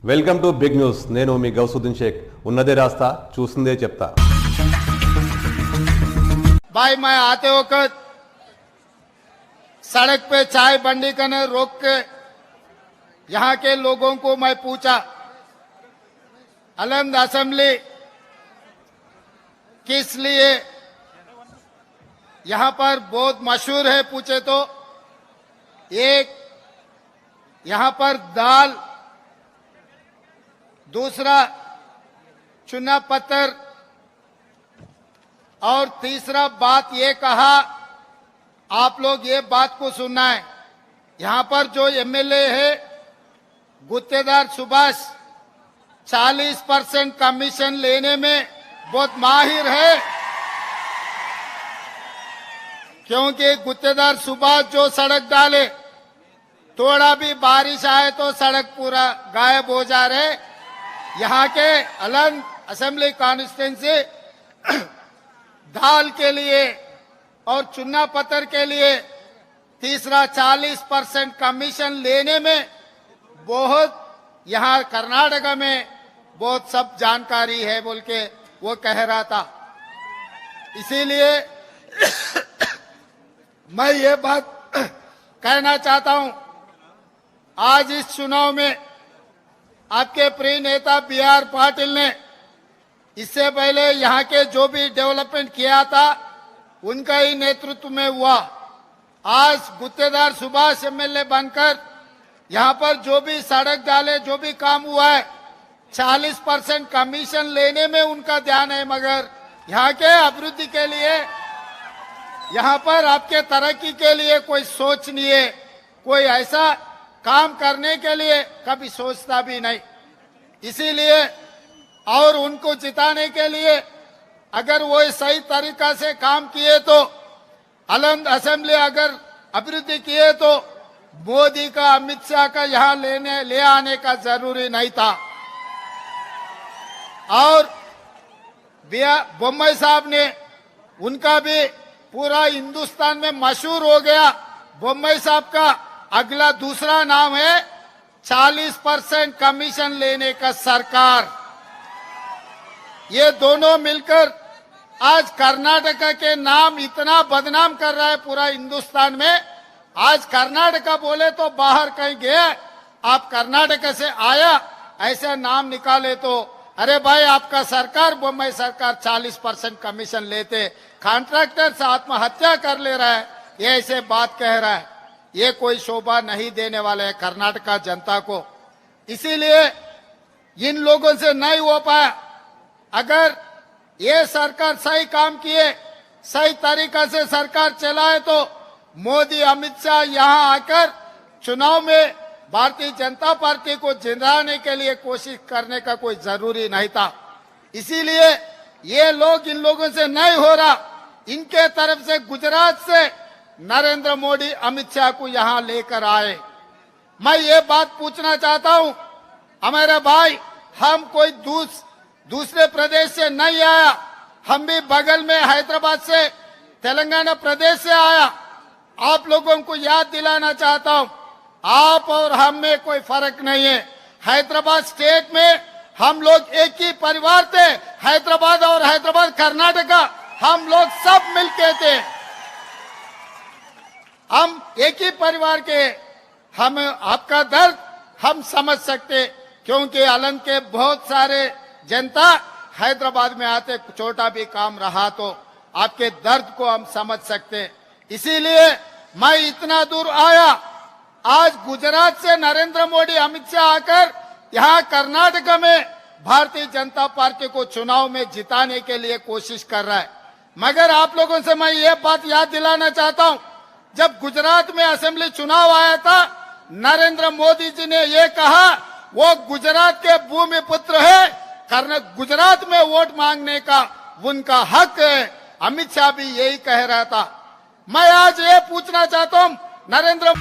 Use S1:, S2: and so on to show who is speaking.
S1: Welcome to big news. నేను మీ గౌసుద్దీన్ షేక్. ఉన్నదే రాస్తా, చూసిందే చెప్తా.
S2: भाई मैं आते वक्त सड़क पे चाय बंडी करने रोक के यहाँ के लोगों को मैं पूछा, अलंद असेंबली किस लिए यहाँ पर बहुत मशहूर है पूछे तो एक यहाँ पर दाल, दूसरा चुना पत्थर और तीसरा बात ये कहा, आप लोग ये बात को सुनना है, यहाँ पर जो एमएलए है गुत्तेदार सुभाष 40% कमीशन लेने में बहुत माहिर है, क्योंकि गुत्तेदार सुभाष जो सड़क डाले, थोड़ा भी बारिश आए तो सड़क पूरा गायब हो जा रहे। यहाँ के अलंद असेंबली कॉन्स्टिट्यूंसी दाल के लिए और चुना पत्थर के लिए तीसरा 40% कमीशन लेने में बहुत यहाँ कर्नाटका में बहुत सब जानकारी है बोल के वो कह रहा था। इसीलिए मैं ये बात कहना चाहता हूं, आज इस चुनाव में आपके प्रिय नेता BR पाटिल ने इससे पहले यहाँ के जो भी डेवलपमेंट किया था उनका ही नेतृत्व में हुआ। आज गुत्तेदार सुभाष एमएलए बनकर यहाँ पर जो भी सड़क डाले, जो भी काम हुआ है 40% कमीशन लेने में उनका ध्यान है, मगर यहाँ के अभिवृद्धि के लिए, यहाँ पर आपके तरक्की के लिए कोई सोच नहीं है, कोई ऐसा काम करने के लिए कभी सोचता भी नहीं। इसीलिए और उनको जिताने के लिए अगर वो सही तरीका से काम किए तो, अलंद असेंबली अगर अभिवृद्धि किए तो मोदी का, अमित शाह का यहाँ ले आने का जरूरी नहीं था। और बोम्मई साहब ने, उनका भी पूरा हिंदुस्तान में मशहूर हो गया। बोम्मई साहब का अगला दूसरा नाम है 40% कमीशन लेने का सरकार। ये दोनों मिलकर आज कर्नाटका के नाम इतना बदनाम कर रहा है पूरा हिंदुस्तान में। आज कर्नाटका बोले तो बाहर कहीं गया, आप कर्नाटका से आया ऐसा नाम निकाले तो अरे भाई आपका सरकार, बोम्मई सरकार 40% कमीशन लेते, कॉन्ट्रैक्टर से आत्महत्या कर ले रहा है, ये ऐसे बात कह रहा है। ये कोई शोभा नहीं देने वाले है कर्नाटका जनता को। इसीलिए इन लोगों से नहीं हो पाया। अगर ये सरकार सही काम किए, सही तरीका से सरकार चलाए तो मोदी, अमित शाह यहाँ आकर चुनाव में भारतीय जनता पार्टी को जिताने के लिए कोशिश करने का कोई जरूरी नहीं था। इसीलिए ये लोग, इन लोगों से नहीं हो रहा, इनके तरफ से गुजरात से नरेंद्र मोदी, अमित शाह को यहाँ लेकर आए। मैं ये बात पूछना चाहता हूँ, हमारे भाई, हम कोई दूसरे प्रदेश से नहीं आया, हम भी बगल में हैदराबाद से, तेलंगाना प्रदेश से आया। आप लोगों को याद दिलाना चाहता हूं, आप और हम में कोई फर्क नहीं है। हैदराबाद स्टेट में हम लोग एक ही परिवार थे। हैदराबाद और हैदराबाद कर्नाटका हम लोग सब मिलके थे, हम एक ही परिवार के। हम आपका दर्द हम समझ सकते, क्योंकि अलंद के बहुत सारे जनता हैदराबाद में आते, छोटा भी काम रहा तो आपके दर्द को हम समझ सकते। इसीलिए मैं इतना दूर आया। आज गुजरात से नरेंद्र मोदी, अमित शाह आकर यहाँ कर्नाटका में भारतीय जनता पार्टी को चुनाव में जिताने के लिए कोशिश कर रहा है। मगर आप लोगों से मैं ये बात याद दिलाना चाहता हूँ, जब गुजरात में असेंबली चुनाव आया था, नरेंद्र मोदी जी ने ये कहा वो गुजरात के भूमि पुत्र है, गुजरात में वोट मांगने का उनका हक है। अमित शाह भी यही कह रहा था। मैं आज ये पूछना चाहता हूँ, नरेंद्र